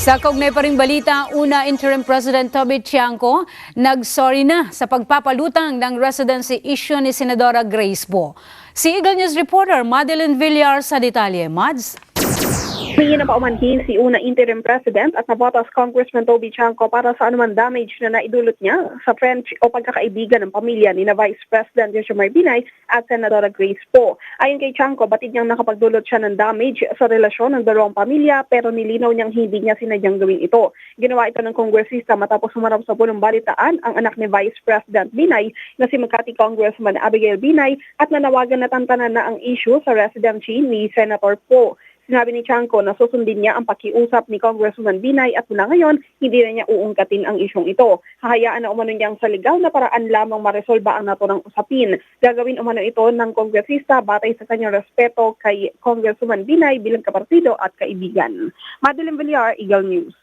Sa kaugnay pa ring balita, una Interim President Toby Tiangco nag-sorry na sa pagpapalutang ng residency issue ni Senadora Grace Poe. Si Eagle News reporter Madeline Villar sa detalye. Mads? Humingi na paumanhin si una Interim President at nabotas Congressman Toby Tiangco para sa anumang damage na naidulot niya sa friendship o pagkakaibigan ng pamilya ni na Vice President Josmar Binay at Senadora Grace Poe. Ayon kay Tiangco, batid niyang nakapagdulot siya ng damage sa relasyon ng dalawang pamilya pero nilinaw niyang hindi niya sinadyang gawin ito. Ginawa ito ng kongresista matapos humarap sa punong balitaan ang anak ni Vice President Binay na si Makati Congressman Abigail Binay at nanawagan na tantanan na ang issue sa residency ni Senator Poe. Sinabi ni Tiangco na susundin niya ang pakiusap ni Congressman Binay at mula ngayon, hindi na niya uungkatin ang isyong ito. Hahayaan na umano niyang sa legal na paraan lamang maresolba ang naturang usapin. Gagawin umano ito ng kongresista batay sa kanyang respeto kay Congressman Binay bilang kapartido at kaibigan. Madeline Villar, Eagle News.